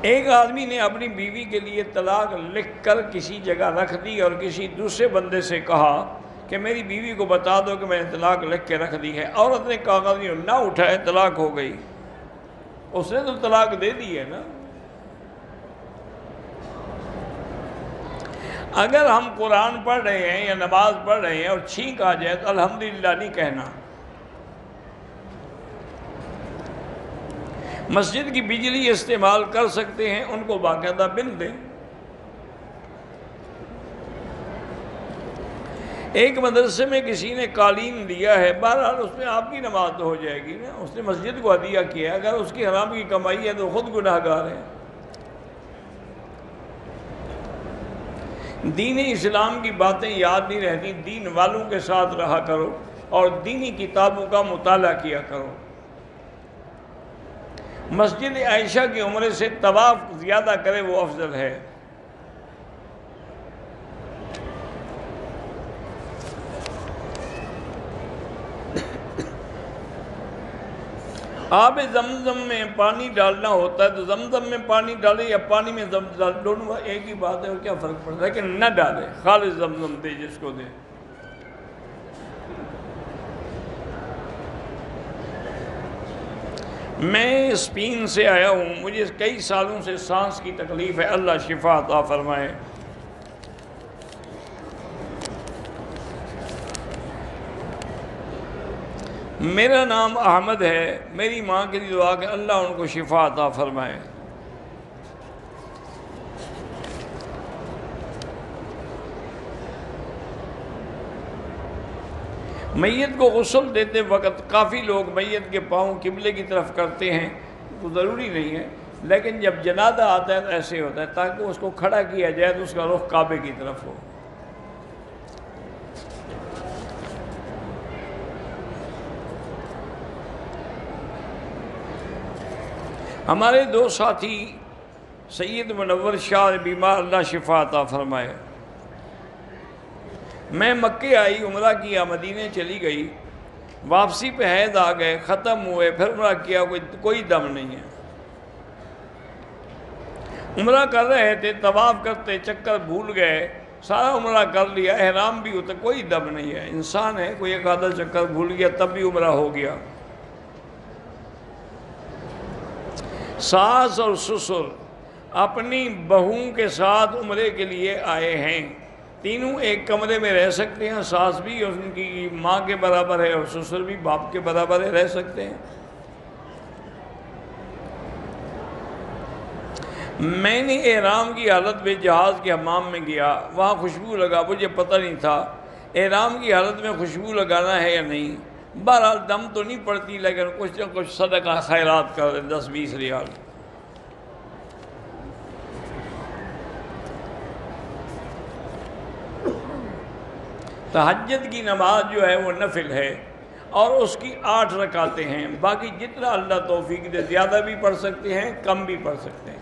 ایک آدمی نے اپنی بیوی کے لیے طلاق لکھ کر کسی جگہ رکھ دی اور کسی دوسرے بندے سے کہا کہ میری بیوی کو بتا دو کہ میں نے طلاق لکھ کے رکھ دی ہے. عورت نے کاغذ نہ اٹھائے، طلاق ہو گئی. اس نے تو طلاق دے دی ہے نا. اگر ہم قرآن پڑھ رہے ہیں یا نماز پڑھ رہے ہیں اور چھینک آ جائے تو الحمدللہ نہیں کہنا. مسجد کی بجلی استعمال کر سکتے ہیں، ان کو باقاعدہ بل دیں. ایک مدرسے میں کسی نے قالین دیا ہے، بہرحال اس میں آپ کی نماز تو ہو جائے گی نا، اس نے مسجد کو عطیہ کیا ہے. اگر اس کی حرام کی کمائی ہے تو خود گناہ گار ہے. دین اسلام کی باتیں یاد نہیں رہتی، دین والوں کے ساتھ رہا کرو اور دینی کتابوں کا مطالعہ کیا کرو. مسجد عائشہ کی عمرے سے طواف زیادہ کرے وہ افضل ہے. آب زمزم میں پانی ڈالنا ہوتا ہے تو زمزم میں پانی ڈالے یا پانی میں زمزم، دونوں ایک ہی بات ہے، اور کیا فرق پڑتا ہے کہ نہ ڈالے، خالص زمزم دے جس کو دے. میں اسپین سے آیا ہوں، مجھے کئی سالوں سے سانس کی تکلیف ہے، اللہ شفا عطا فرمائے. میرا نام احمد ہے، میری ماں کے لیے دعا کہ اللہ ان کو شفا عطا فرمائے. میت کو غسل دیتے وقت کافی لوگ میت کے پاؤں قبلے کی طرف کرتے ہیں، تو ضروری نہیں ہے، لیکن جب جنازہ آتا ہے تو ایسے ہوتا ہے تاکہ اس کو کھڑا کیا جائے تو اس کا رخ کعبے کی طرف ہو. ہمارے دو ساتھی سید منور شاہ بیمار، اللہ شفا عطا فرمائے. میں مکے آئی، عمرہ کیا، مدینے چلی گئی، واپسی پہ حیض آ گئے، ختم ہوئے، پھر عمرہ کیا، کوئی دم نہیں ہے. عمرہ کر رہے تھے، طواف کرتے چکر بھول گئے، سارا عمرہ کر لیا، احرام بھی ہوتا، کوئی دم نہیں ہے. انسان ہے، کوئی ایک آدھا چکر بھول گیا تب بھی عمرہ ہو گیا. ساس اور سسر اپنی بہوؤں کے ساتھ عمرے کے لیے آئے ہیں، تینوں ایک کمرے میں رہ سکتے ہیں، ساس بھی ان کی ماں کے برابر ہے اور سسر بھی باپ کے برابر ہے، رہ سکتے ہیں. میں نے احرام کی حالت میں جہاز کے حمام میں گیا، وہاں خوشبو لگا، مجھے پتہ نہیں تھا احرام کی حالت میں خوشبو لگانا ہے یا نہیں. بہرحال دم تو نہیں پڑتی، لیکن کچھ نہ کچھ صدقہ خیرات کر دیں، 10-20 ریال. تہجد کی نماز جو ہے وہ نفل ہے اور اس کی 8 رکعتیں ہیں، باقی جتنا اللہ توفیق دے زیادہ بھی پڑھ سکتے ہیں، کم بھی پڑھ سکتے ہیں.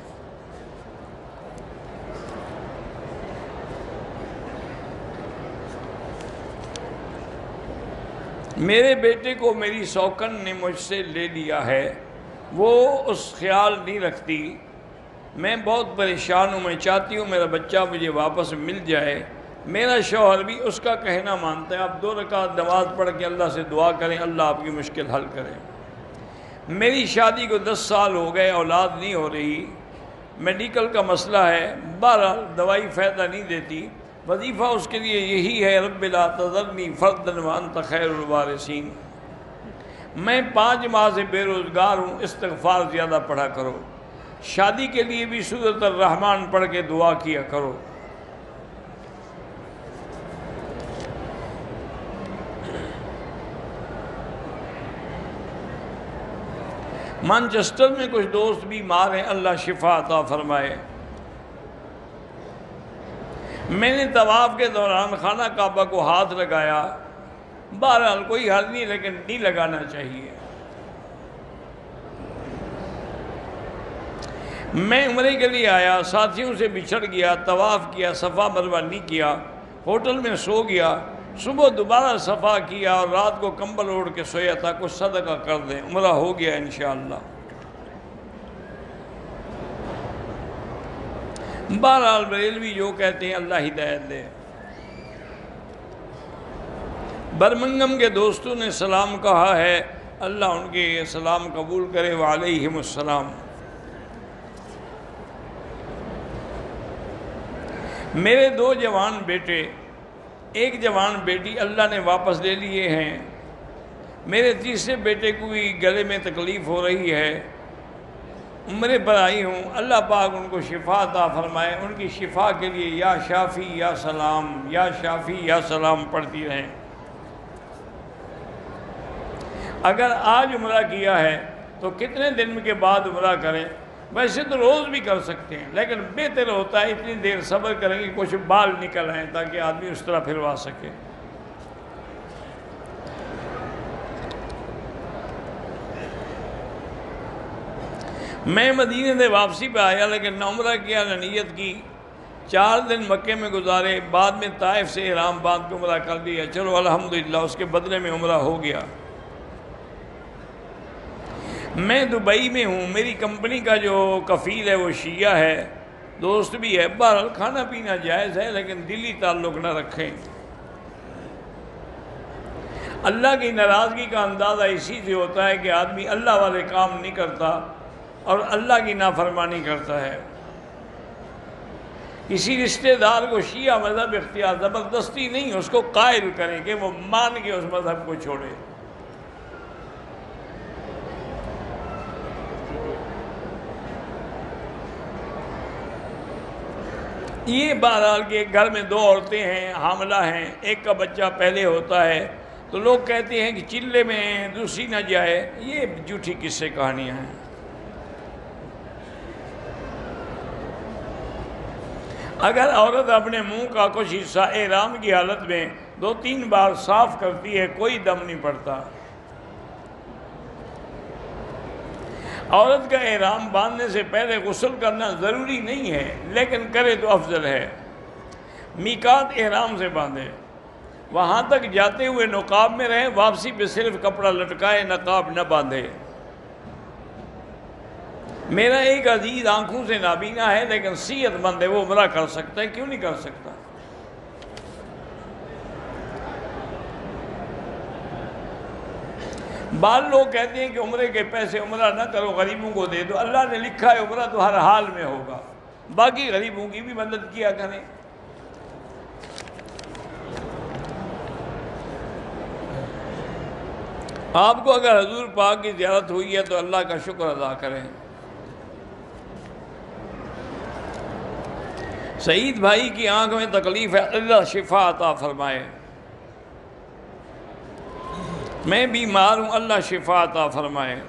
میرے بیٹے کو میری سوکن نے مجھ سے لے لیا ہے، وہ اس خیال نہیں رکھتی، میں بہت پریشان ہوں، میں چاہتی ہوں میرا بچہ مجھے واپس مل جائے. میرا شوہر بھی اس کا کہنا مانتا ہے. آپ 2 رکعت نماز پڑھ کے اللہ سے دعا کریں، اللہ آپ کی مشکل حل کرے. میری شادی کو 10 سال ہو گئے، اولاد نہیں ہو رہی، میڈیکل کا مسئلہ ہے، بہرحال دوائی فائدہ نہیں دیتی. وظیفہ اس کے لیے یہی ہے، رب لا تذرنی فردا وانت خیر الوارثین. میں 5 ماہ سے بے روزگار ہوں، استغفار زیادہ پڑھا کرو. شادی کے لیے بھی سورۃ الرحمن پڑھ کے دعا کیا کرو. مانچسٹر میں کچھ دوست بیمار ہیں، اللہ شفا عطا فرمائے. میں نے طواف کے دوران خانہ کعبہ کو ہاتھ لگایا، بہرحال کوئی حل نہیں، لیکن نہیں لگانا چاہیے. میں عمرے کے لیے آیا، ساتھیوں سے بچھڑ گیا، طواف کیا، صفا مروہ نہیں کیا، ہوٹل میں سو گیا، صبح دوبارہ صفا کیا اور رات کو کمبل اوڑھ کے سویا تھا. کچھ صدقہ کر دیں، عمرہ ہو گیا انشاءاللہ. بہرحال بریلوی جو کہتے ہیں اللہ ہدایت دے۔ برمنگم کے دوستوں نے سلام کہا ہے، اللہ ان کے سلام قبول کرے، وعلیہم السلام۔ میرے 2 جوان بیٹے، 1 جوان بیٹی اللہ نے واپس لے لیے ہیں۔ میرے تیسرے بیٹے کو بھی گلے میں تکلیف ہو رہی ہے، عمرے پر آئی ہوں، اللہ پاک ان کو شفا عطا فرمائے۔ ان کی شفا کے لیے یا شافی یا سلام، یا شافی یا سلام پڑھتی رہیں۔ اگر آج عمرہ کیا ہے تو کتنے دن کے بعد عمرہ کریں؟ ویسے تو روز بھی کر سکتے ہیں، لیکن بہتر ہوتا ہے اتنی دیر صبر کریں کہ کچھ بال نکل آئیں تاکہ آدمی اس طرح پھروا سکے۔ میں مدینے سے واپسی پہ آیا، لیکن نہ عمرہ کیا نہ نیت کی۔ 4 دن مکے میں گزارے، بعد میں طائف سے احرام باندھ کے عمرہ کر دیا۔ چلو الحمدللہ، اس کے بدلے میں عمرہ ہو گیا۔ میں دبئی میں ہوں، میری کمپنی کا جو کفیل ہے وہ شیعہ ہے، دوست بھی ہے۔ بہرحال کھانا پینا جائز ہے، لیکن دلی تعلق نہ رکھیں۔ اللہ کی ناراضگی کا اندازہ اسی سے ہوتا ہے کہ آدمی اللہ والے کام نہیں کرتا اور اللہ کی نافرمانی کرتا ہے۔ کسی رشتہ دار کو شیعہ مذہب اختیار زبردستی نہیں، اس کو قائل کریں کہ وہ مان کے اس مذہب کو چھوڑے۔ یہ بہرحال کہ گھر میں 2 عورتیں ہیں، حاملہ ہیں، ایک کا بچہ پہلے ہوتا ہے تو لوگ کہتے ہیں کہ چلے میں دوسری نہ جائے، یہ جھوٹی قصے کہانیاں ہیں۔ اگر عورت اپنے منہ کا کچھ حصہ احرام کی حالت میں 2-3 بار صاف کرتی ہے، کوئی دم نہیں پڑتا۔ عورت کا احرام باندھنے سے پہلے غسل کرنا ضروری نہیں ہے، لیکن کرے تو افضل ہے۔ میقات احرام سے باندھے، وہاں تک جاتے ہوئے نقاب میں رہے، واپسی پہ صرف کپڑا لٹکائے، نقاب نہ باندھے۔ میرا ایک عزیز آنکھوں سے نابینا ہے لیکن صحت مند ہے، وہ عمرہ کر سکتا ہے، کیوں نہیں کر سکتا؟ بعض لوگ کہتے ہیں کہ عمرے کے پیسے عمرہ نہ کرو، غریبوں کو دے دو۔ اللہ نے لکھا ہے عمرہ تو ہر حال میں ہوگا، باقی غریبوں کی بھی مدد کیا کریں۔ آپ کو اگر حضور پاک کی زیارت ہوئی ہے تو اللہ کا شکر ادا کریں۔ سعید بھائی کی آنکھ میں تکلیف ہے، اللہ شفا عطا فرمائے۔ میں بیمار ہوں، اللہ شفا عطا فرمائے۔